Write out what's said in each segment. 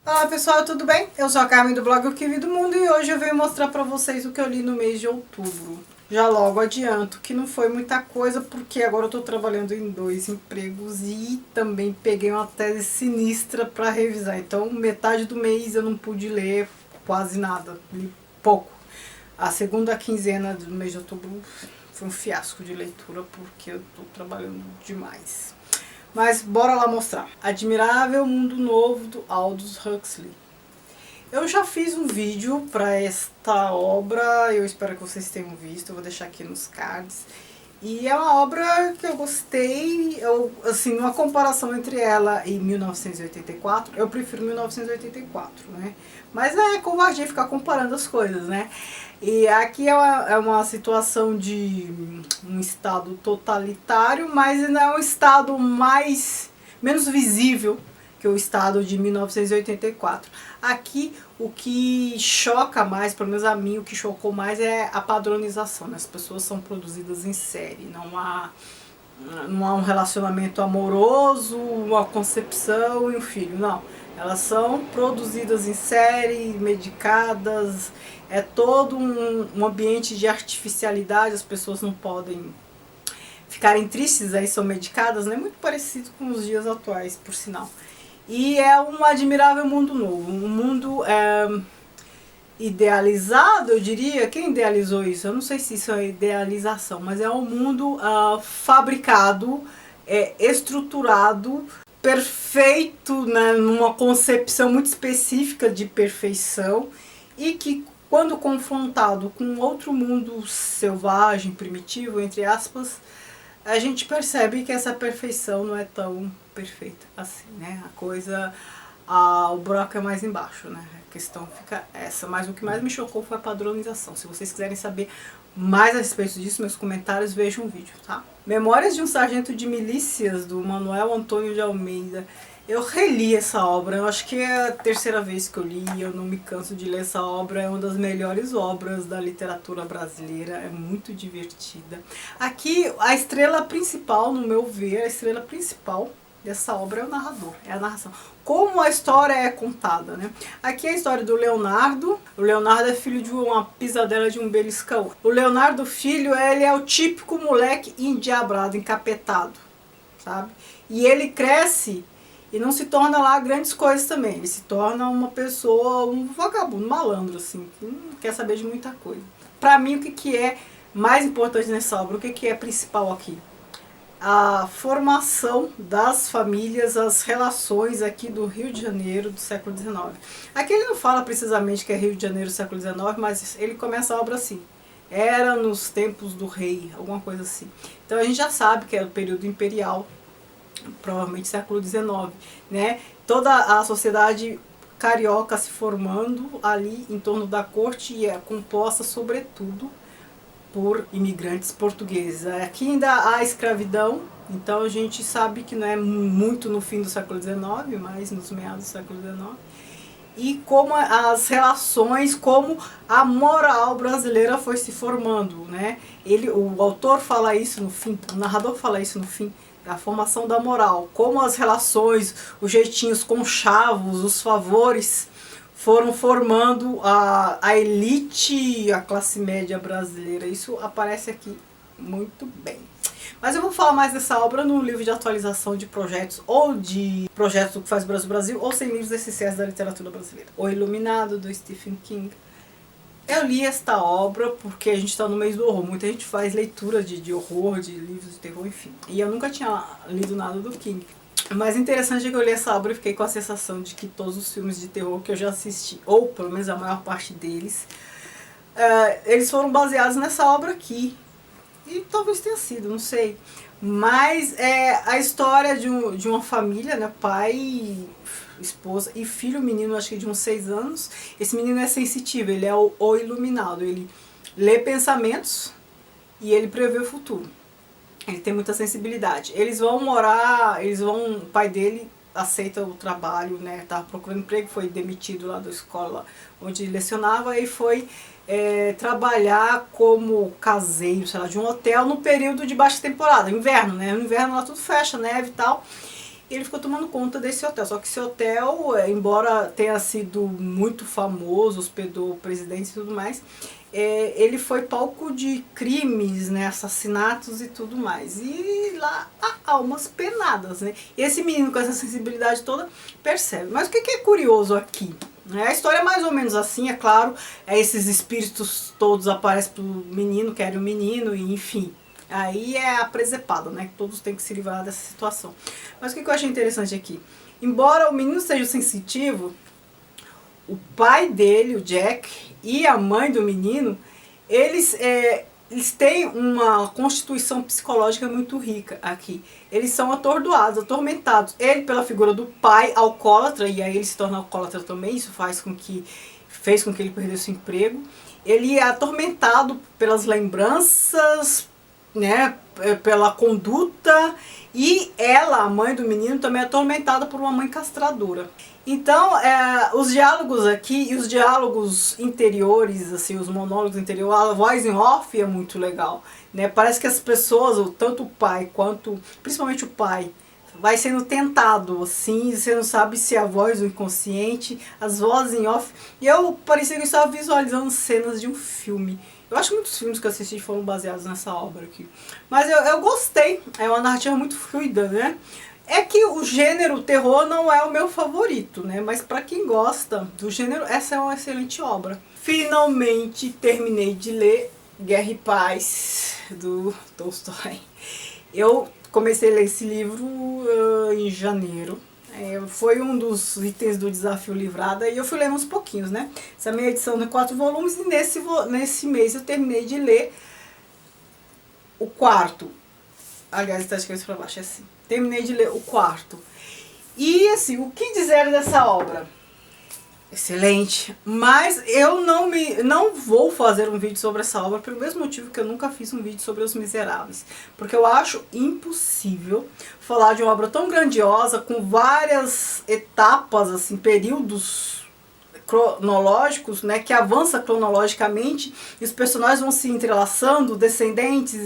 Olá pessoal, tudo bem? Eu sou a Carmen do blog O Que Vi do Mundo e hoje eu venho mostrar pra vocês o que eu li no mês de outubro. Já logo adianto que não foi muita coisa porque agora eu tô trabalhando em 2 empregos e também peguei uma tese sinistra pra revisar. Então metade do mês eu não pude ler quase nada, li pouco. A segunda quinzena do mês de outubro foi um fiasco de leitura porque eu tô trabalhando demais. Mas bora lá mostrar. Admirável Mundo Novo, do Aldous Huxley. Eu já fiz um vídeo para esta obra, eu espero que vocês tenham visto, eu vou deixar aqui nos cards. E é uma obra que eu gostei, assim, uma comparação entre ela e 1984, eu prefiro 1984, né? Mas é covardia ficar comparando as coisas, né? E aqui é uma situação de um estado totalitário, mas ainda é um estado menos visível que o estado de 1984. Aqui o que choca mais, pelo menos a mim, o que chocou mais é a padronização, né? As pessoas são produzidas em série, não há um relacionamento amoroso, uma concepção e um filho, não. Elas são produzidas em série, medicadas, é todo um ambiente de artificialidade, as pessoas não podem ficarem tristes, aí são medicadas, né? Muito parecido com os dias atuais, por sinal. E é um admirável mundo novo, um mundo idealizado, eu diria. Quem idealizou isso? Eu não sei se isso é idealização, mas é um mundo fabricado, estruturado, perfeito, né, numa concepção muito específica de perfeição, e que quando confrontado com outro mundo selvagem, primitivo, entre aspas, a gente percebe que essa perfeição não é tão perfeita assim, né? A coisa, o buraco é mais embaixo, né? A questão fica essa. Mas o que mais me chocou foi a padronização. Se vocês quiserem saber mais a respeito disso, meus comentários, vejam o vídeo, tá? Memórias de um Sargento de Milícias, do Manuel Antônio de Almeida. Eu reli essa obra, eu acho que é a terceira vez que eu li, eu não me canso de ler essa obra, é uma das melhores obras da literatura brasileira, é muito divertida. Aqui, a estrela principal, no meu ver, a estrela principal dessa obra é o narrador, é a narração. Como a história é contada, né? Aqui é a história do Leonardo. O Leonardo é filho de uma pisadela de um beliscão. O Leonardo filho, ele é o típico moleque endiabrado, encapetado, sabe? E ele cresce e não se torna lá grandes coisas também. Ele se torna uma pessoa, um vagabundo, um malandro, assim, que não quer saber de muita coisa. Pra mim, o que é mais importante nessa obra, o que é principal aqui? A formação das famílias, as relações aqui do Rio de Janeiro do século XIX. Aqui ele não fala precisamente que é Rio de Janeiro do século XIX, mas ele começa a obra assim. Era nos tempos do rei, alguma coisa assim. Então a gente já sabe que era o período imperial, provavelmente século XIX, né? Toda a sociedade carioca se formando ali em torno da corte e é composta sobretudo por imigrantes portugueses. Aqui ainda há escravidão, então a gente sabe que não é muito no fim do século XIX, mas nos meados do século XIX. E como as relações, como a moral brasileira foi se formando, né? O autor fala isso no fim, o narrador fala isso no fim, a formação da moral, como as relações, os jeitinhos conchavos, os favores foram formando a elite, a classe média brasileira. Isso aparece aqui muito bem. Mas eu vou falar mais dessa obra no livro de atualização de projetos, ou de projetos do que faz o Brasil, ou 100 livros essenciais da literatura brasileira. O Iluminado, do Stephen King. Eu li esta obra porque a gente está no mês do horror. Muita gente faz leitura de horror, de livros de terror, enfim. E eu nunca tinha lido nada do King. O mais interessante é que eu li essa obra e fiquei com a sensação de que todos os filmes de terror que eu já assisti, ou pelo menos a maior parte deles, eles foram baseados nessa obra aqui. E talvez tenha sido, não sei. Mas é a história de uma família, né? Pai, esposa e filho, menino acho que de uns 6 anos. Esse menino é sensitivo, ele é o iluminado. Ele lê pensamentos e ele prevê o futuro. Ele tem muita sensibilidade. Eles vão morar, o pai dele aceita o trabalho, né? Estava procurando emprego, foi demitido lá da escola onde lecionava e foi trabalhar como caseiro, sei lá, de um hotel no período de baixa temporada, inverno, né? No inverno lá tudo fecha, neve e tal. e ele ficou tomando conta desse hotel. Só que esse hotel, embora tenha sido muito famoso, hospedou presidentes e tudo mais, ele foi palco de crimes, né, assassinatos e tudo mais. E lá há almas penadas, né? E esse menino com essa sensibilidade toda percebe. Mas o que é curioso aqui? A história é mais ou menos assim, é claro, esses espíritos todos aparecem pro menino, querem o menino, e enfim. Aí é a presepada, né? Que todos têm que se livrar dessa situação. Mas o que eu achei interessante aqui? Embora o menino seja sensitivo, o pai dele, o Jack, e a mãe do menino, eles têm uma constituição psicológica muito rica aqui. Eles são atordoados, atormentados. Ele pela figura do pai alcoólatra, e aí ele se torna alcoólatra também, isso fez com que ele perdesse o emprego. Ele é atormentado pelas lembranças, né, pela conduta, e ela, a mãe do menino, também é atormentada por uma mãe castradora. Então, os diálogos aqui e os diálogos interiores, assim, os monólogos interiores, a voz em off é muito legal, né? Parece que as pessoas, tanto o pai quanto, principalmente o pai, vai sendo tentado, assim, você não sabe se é a voz do inconsciente, as vozes em off. E eu parecia que eu estava visualizando cenas de um filme. Eu acho que muitos filmes que eu assisti foram baseados nessa obra aqui. Mas eu gostei, é uma narrativa muito fluida, né? É que o gênero terror não é o meu favorito, né? Mas para quem gosta do gênero, essa é uma excelente obra. Finalmente terminei de ler Guerra e Paz, do Tolstói. Eu comecei a ler esse livro em janeiro. Foi um dos itens do desafio Livrada e eu fui lendo uns pouquinhos, né? Essa é a minha edição de 4 volumes e nesse mês eu terminei de ler o quarto. Aliás, está escrito para baixo, é assim. Terminei de ler o quarto. E assim, o que dizer dessa obra? Excelente, mas eu não vou fazer um vídeo sobre essa obra pelo mesmo motivo que eu nunca fiz um vídeo sobre Os Miseráveis, porque eu acho impossível falar de uma obra tão grandiosa, com várias etapas, assim, períodos cronológicos, né, que avança cronologicamente, e os personagens vão se entrelaçando, descendentes.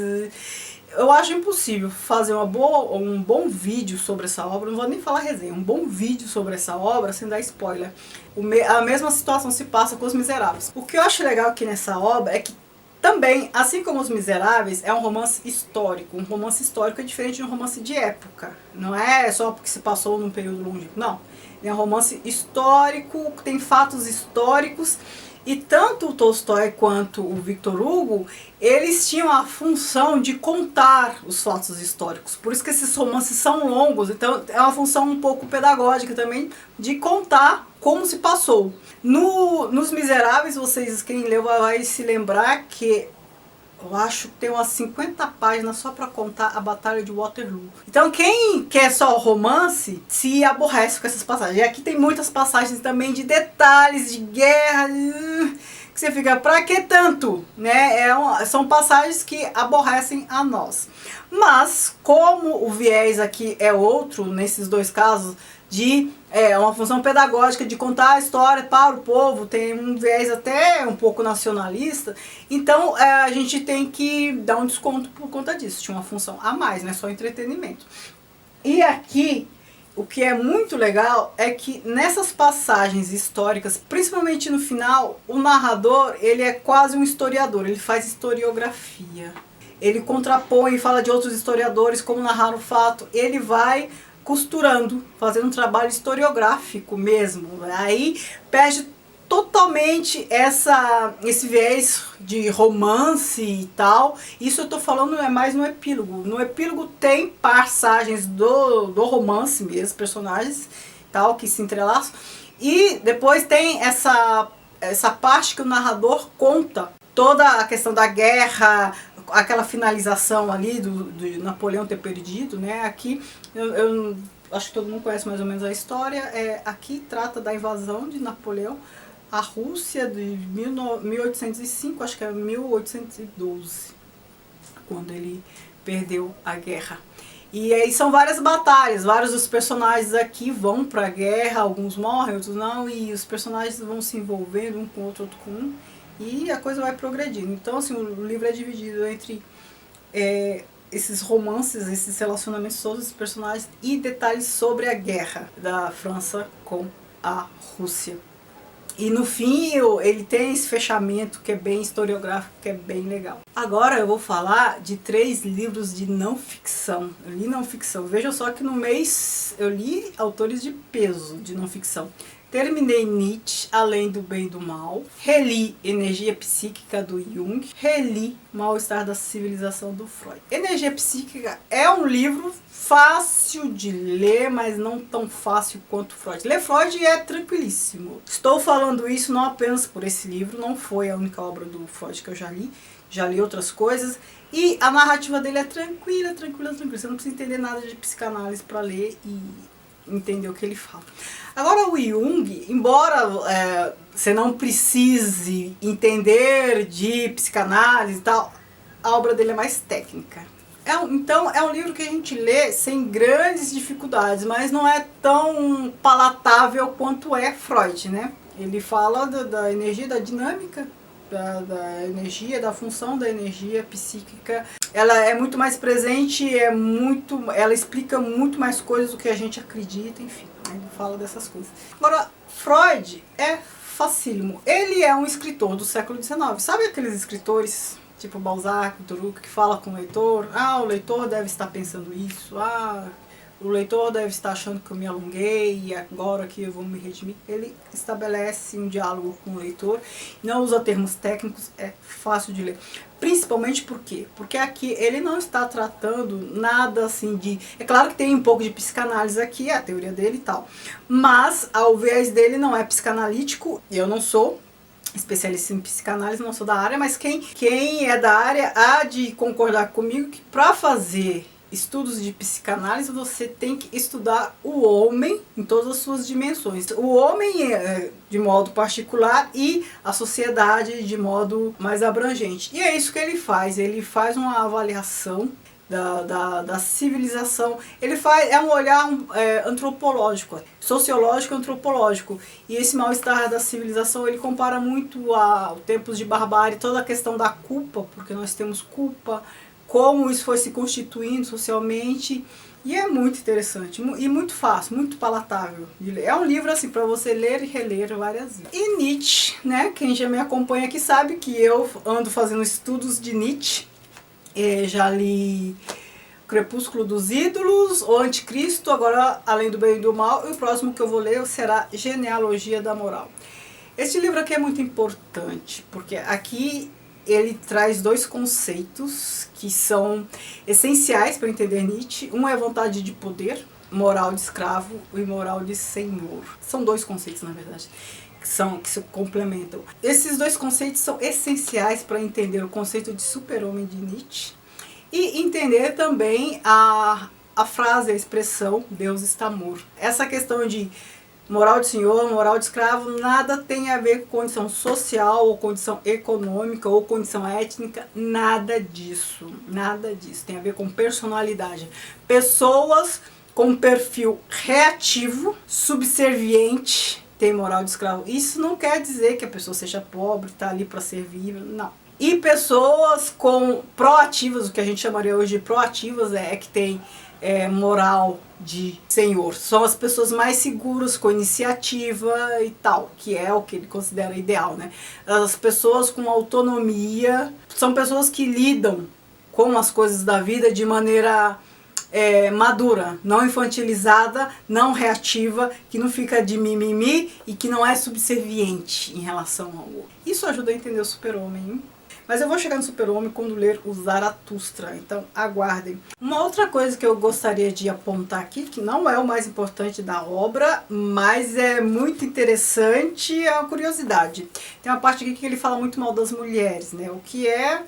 Eu acho impossível fazer um bom vídeo sobre essa obra, não vou nem falar resenha, um bom vídeo sobre essa obra sem dar spoiler. A mesma situação se passa com Os Miseráveis. O que eu acho legal aqui nessa obra é que também, assim como Os Miseráveis, é um romance histórico. Um romance histórico é diferente de um romance de época. Não é só porque se passou num período longínquo, não. É um romance histórico, tem fatos históricos. E tanto o Tolstói quanto o Victor Hugo, eles tinham a função de contar os fatos históricos. Por isso que esses romances são longos, então é uma função um pouco pedagógica também, de contar como se passou. Nos Miseráveis, quem leu vai se lembrar que eu acho que tem umas 50 páginas só para contar a Batalha de Waterloo. Então quem quer só romance se aborrece com essas passagens. E aqui tem muitas passagens também de detalhes, de guerra, que você fica, pra que tanto? Né? São passagens que aborrecem a nós. Mas como o viés aqui é outro, nesses dois casos, de uma função pedagógica de contar a história para o povo, tem um viés até um pouco nacionalista, então a gente tem que dar um desconto por conta disso, tinha uma função a mais, não é só entretenimento. E aqui, o que é muito legal é que nessas passagens históricas, principalmente no final, o narrador, ele é quase um historiador, ele faz historiografia. Ele contrapõe e fala de outros historiadores, como narrar o fato, ele vai costurando, fazendo um trabalho historiográfico mesmo. Aí perde totalmente esse viés de romance e tal. Isso eu tô falando é mais no epílogo. No epílogo tem passagens do romance mesmo, personagens tal, que se entrelaçam. E depois tem essa parte que o narrador conta toda a questão da guerra, aquela finalização ali do Napoleão ter perdido, né? Aqui eu acho que todo mundo conhece mais ou menos a história. Aqui trata da invasão de Napoleão à Rússia de 1805, acho que é 1812, quando ele perdeu a guerra. E aí são várias batalhas, vários dos personagens aqui vão para a guerra, alguns morrem, outros não, e os personagens vão se envolvendo um com o outro com um, e a coisa vai progredindo. Então assim, o livro é dividido entre esses romances, esses relacionamentos, todos os personagens e detalhes sobre a guerra da França com a Rússia. E no fim ele tem esse fechamento que é bem historiográfico, que é bem legal. Agora eu vou falar de 3 livros de não ficção. Eu li não ficção. Veja só que no mês eu li autores de peso de não ficção. Terminei Nietzsche, Além do Bem e do Mal. Reli Energia Psíquica, do Jung. Reli Mal-Estar da Civilização, do Freud. Energia Psíquica é um livro fácil de ler, mas não tão fácil quanto Freud. Ler Freud é tranquilíssimo. Estou falando isso não apenas por esse livro, não foi a única obra do Freud que eu já li outras coisas. E a narrativa dele é tranquila. Você não precisa entender nada de psicanálise para ler e entender o que ele fala. Agora o Jung, embora você não precise entender de psicanálise e tal, a obra dele é mais técnica. Então é um livro que a gente lê sem grandes dificuldades, mas não é tão palatável quanto é Freud, né? Ele fala da energia, da dinâmica, da energia, da função da energia psíquica. Ela é muito mais presente, ela explica muito mais coisas do que a gente acredita, enfim, ele fala dessas coisas. Agora, Freud é facílimo. Ele é um escritor do século XIX. Sabe aqueles escritores tipo Balzac, Druck, que fala com o leitor? O leitor deve estar pensando isso. O leitor deve estar achando que eu me alonguei e agora que eu vou me redimir. Ele estabelece um diálogo com o leitor, não usa termos técnicos, é fácil de ler. Principalmente por quê? Porque aqui ele não está tratando nada assim de... É claro que tem um pouco de psicanálise aqui, a teoria dele e tal, mas o viés dele não é psicanalítico, eu não sou especialista em psicanálise, não sou da área, mas quem é da área há de concordar comigo que para fazer estudos de psicanálise você tem que estudar o homem em todas as suas dimensões. O homem de modo particular e a sociedade de modo mais abrangente. E é isso que ele faz uma avaliação da civilização. Ele faz um olhar antropológico, sociológico, antropológico. E esse mal-estar da civilização ele compara muito a tempos de barbárie, toda a questão da culpa, porque nós temos culpa, como isso foi se constituindo socialmente, e é muito interessante e muito fácil, muito palatável de ler. É um livro assim para você ler e reler várias vezes. E Nietzsche, né? Quem já me acompanha aqui sabe que eu ando fazendo estudos de Nietzsche. Já li Crepúsculo dos Ídolos, O Anticristo, agora Além do Bem e do Mal, e o próximo que eu vou ler será Genealogia da Moral. Este livro aqui é muito importante, porque aqui ele traz 2 conceitos que são essenciais para entender Nietzsche. Um é vontade de poder, moral de escravo e moral de senhor. São 2 conceitos, na verdade, que se complementam. Esses 2 conceitos são essenciais para entender o conceito de super-homem de Nietzsche e entender também a frase, a expressão Deus está morto. Essa questão de moral de senhor, moral de escravo, nada tem a ver com condição social, ou condição econômica, ou condição étnica, nada disso. Nada disso. Tem a ver com personalidade. Pessoas com perfil reativo, subserviente, tem moral de escravo. Isso não quer dizer que a pessoa seja pobre, está ali para servir, não. E pessoas proativas, o que a gente chamaria hoje de proativas, que tem moral de senhor. São as pessoas mais seguras, com iniciativa e tal, que é o que ele considera ideal, né? As pessoas com autonomia são pessoas que lidam com as coisas da vida de maneira madura, não infantilizada, não reativa, que não fica de mimimi e que não é subserviente em relação ao outro. Isso ajuda a entender o super-homem, hein? Mas eu vou chegar no super-homem quando ler o Zaratustra, então aguardem. Uma outra coisa que eu gostaria de apontar aqui, que não é o mais importante da obra, mas é muito interessante, é uma curiosidade. Tem uma parte aqui que ele fala muito mal das mulheres, né? O que é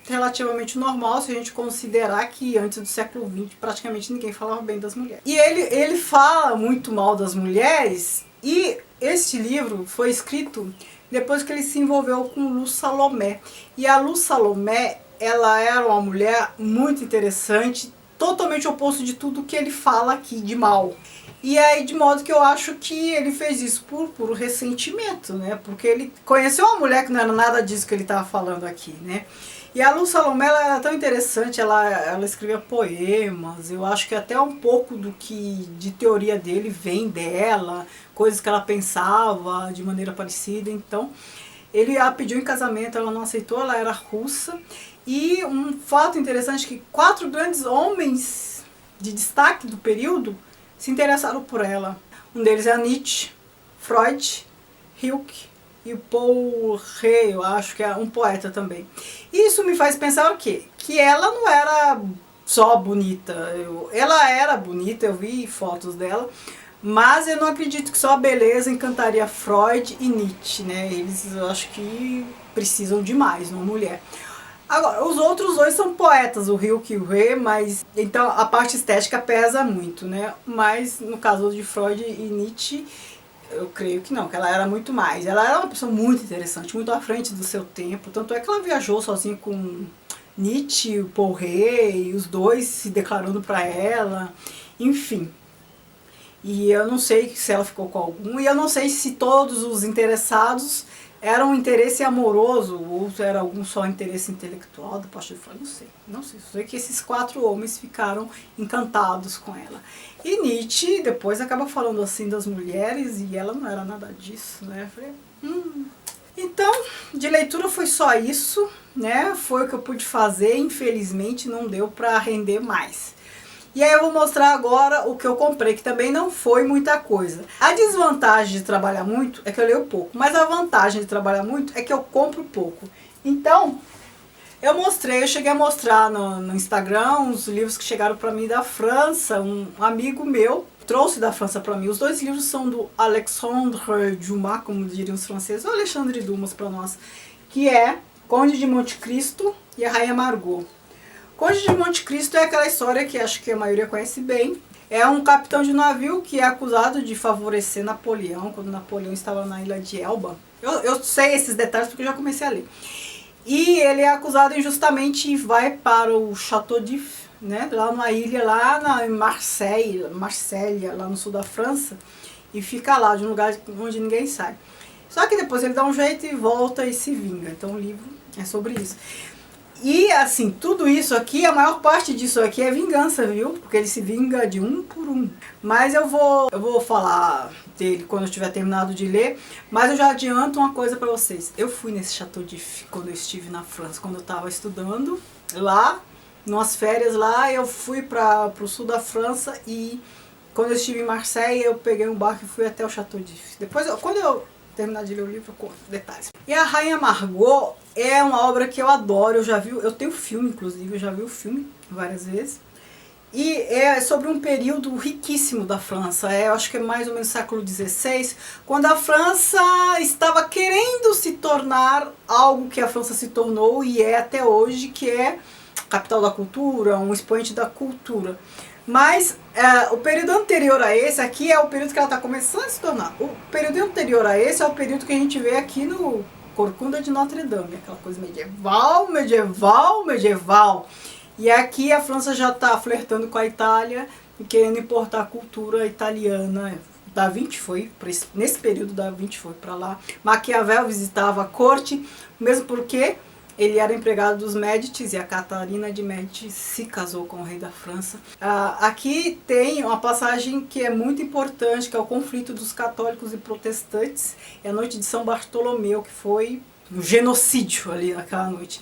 relativamente normal se a gente considerar que antes do século XX praticamente ninguém falava bem das mulheres. E ele fala muito mal das mulheres, e este livro foi escrito depois que ele se envolveu com Lu Salomé. E a Lu Salomé, ela era uma mulher muito interessante, totalmente oposto de tudo que ele fala aqui de mal. E aí, de modo que eu acho que ele fez isso por puro ressentimento, né? Porque ele conheceu uma mulher que não era nada disso que ele estava falando aqui, né? E a Lu Salomé, ela era tão interessante, ela escrevia poemas, eu acho que até um pouco do que de teoria dele vem dela, coisas que ela pensava de maneira parecida. Então, ele a pediu em casamento, ela não aceitou, ela era russa. E um fato interessante é que 4 grandes homens de destaque do período se interessaram por ela. Um deles é a Nietzsche, Freud, Hilke e o Paul Ré, eu acho que é um poeta também. Isso me faz pensar o quê? Que ela não era só bonita. Ela era bonita, eu vi fotos dela, mas eu não acredito que só a beleza encantaria Freud e Nietzsche, né? Eles, eu acho que precisam de mais, uma mulher. Agora, os outros dois são poetas, o Hilke e o Ré, mas então a parte estética pesa muito, né? Mas no caso de Freud e Nietzsche, eu creio que não, que ela era muito mais. Ela era uma pessoa muito interessante, muito à frente do seu tempo. Tanto é que ela viajou sozinha com Nietzsche, o Paul Ré, e os dois se declarando para ela, enfim. E eu não sei se ela ficou com algum, e eu não sei se todos os interessados era um interesse amoroso ou era algum só interesse intelectual da parte de Freud, não sei. Não sei, só sei que esses 4 homens ficaram encantados com ela. E Nietzsche depois acaba falando assim das mulheres e ela não era nada disso, né? Eu falei, Então, de leitura foi só isso, né? Foi o que eu pude fazer, infelizmente não deu para render mais. E aí eu vou mostrar agora o que eu comprei, que também não foi muita coisa. A desvantagem de trabalhar muito é que eu leio pouco, mas a vantagem de trabalhar muito é que eu compro pouco. Então, eu cheguei a mostrar no Instagram os livros que chegaram para mim da França. Um amigo meu trouxe da França para mim. Os 2 livros são do Alexandre Dumas, como diriam os franceses, ou Alexandre Dumas para nós, que é Conde de Monte Cristo e a Rainha Margot. Conde de Monte Cristo é aquela história que acho que a maioria conhece bem. É um capitão de navio que é acusado de favorecer Napoleão, quando Napoleão estava na ilha de Elba. Eu sei esses detalhes porque eu já comecei a ler. E ele é acusado injustamente e vai para o Château d'If, né, lá numa ilha, lá em Marseille, lá no sul da França, e fica lá, de um lugar onde ninguém sai. Só que depois ele dá um jeito e volta e se vinga. Então o livro é sobre isso. E assim, tudo isso aqui, a maior parte disso aqui é vingança, viu? Porque ele se vinga de um por um. Mas eu vou falar dele quando eu tiver terminado de ler, mas eu já adianto uma coisa pra vocês. Eu fui nesse Château d'If quando eu estive na França, quando eu tava estudando lá, nas férias lá, eu fui pro sul da França e quando eu estive em Marseille, eu peguei um barco e fui até o Château d'If. Depois, quando eu terminar de ler o livro, eu conto detalhes. E a Rainha Margot é uma obra que eu adoro, eu tenho filme, inclusive, eu já vi o filme várias vezes. E é sobre um período riquíssimo da França, eu acho que é mais ou menos século XVI, quando a França estava querendo se tornar algo que a França se tornou e é até hoje, que é capital da cultura, um expoente da cultura. Mas o período anterior a esse aqui é o período que ela está começando a se tornar. O período anterior a esse é o período que a gente vê aqui no Corcunda de Notre Dame, aquela coisa medieval. E aqui a França já está flertando com a Itália e querendo importar a cultura italiana. Da Vinci foi, nesse período da Vinci foi para lá. Maquiavel visitava a corte, mesmo porque ele era empregado dos Médicis e a Catarina de Médici se casou com o rei da França. Aqui tem uma passagem que é muito importante, que é o conflito dos católicos e protestantes. É a noite de São Bartolomeu, que foi um genocídio ali naquela noite.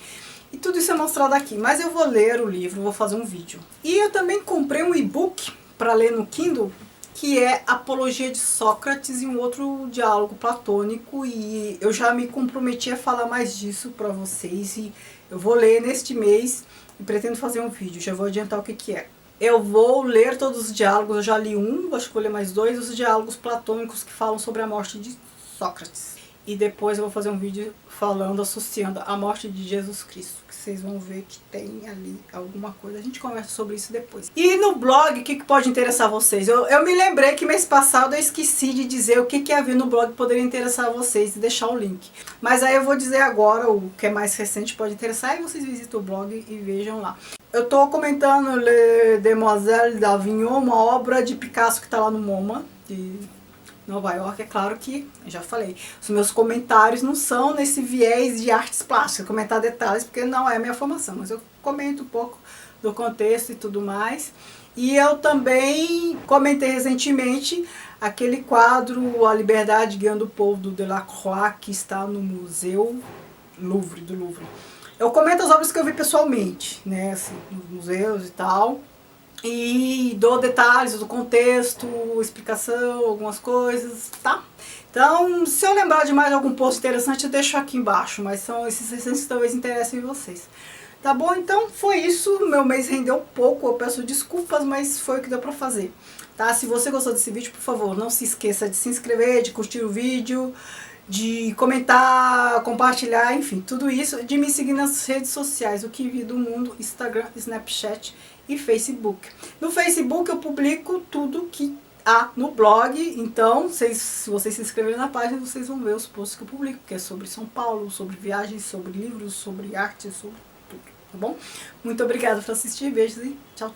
E tudo isso é mostrado aqui, mas eu vou ler o livro, vou fazer um vídeo. E eu também comprei um e-book para ler no Kindle, que é Apologia de Sócrates e um outro diálogo platônico, e eu já me comprometi a falar mais disso para vocês, e eu vou ler neste mês e pretendo fazer um vídeo, já vou adiantar o que é. Eu vou ler todos os diálogos, eu já li um, acho que vou ler mais 2, os diálogos platônicos que falam sobre a morte de Sócrates. E depois eu vou fazer um vídeo falando, associando a morte de Jesus Cristo, que vocês vão ver que tem ali alguma coisa. A gente conversa sobre isso depois. E no blog, o que pode interessar vocês? Eu me lembrei que mês passado eu esqueci de dizer o que havia no blog que poderia interessar vocês e deixar o link. Mas aí eu vou dizer agora o que é mais recente pode interessar e vocês visitam o blog e vejam lá. eu estou comentando Le Demoiselle d'Avignon, uma obra de Picasso que está lá no MoMA, de Nova York. É claro que, eu já falei, os meus comentários não são nesse viés de artes plásticas, comentar detalhes, porque não é minha formação, mas eu comento um pouco do contexto e tudo mais. E eu também comentei recentemente aquele quadro A Liberdade Guiando o Povo, do Delacroix, que está no Museu Louvre, do Louvre. Eu comento as obras que eu vi pessoalmente, né, assim, nos museus e tal, e dou detalhes do contexto, explicação, algumas coisas, tá? Então, se eu lembrar de mais algum post interessante, eu deixo aqui embaixo, mas são esses recentes que talvez interessem vocês. Tá bom? Então foi isso, meu mês rendeu pouco, eu peço desculpas, mas foi o que deu pra fazer. Tá? Se você gostou desse vídeo, por favor, não se esqueça de se inscrever, de curtir o vídeo, de comentar, compartilhar, enfim, tudo isso, de me seguir nas redes sociais, o que vi do mundo, Instagram, Snapchat e Facebook. No Facebook eu publico tudo que há no blog, então se vocês se inscreverem na página, vocês vão ver os posts que eu publico, que é sobre São Paulo, sobre viagens, sobre livros, sobre arte, sobre tudo, tá bom? Muito obrigada por assistir, beijos e tchau, tchau.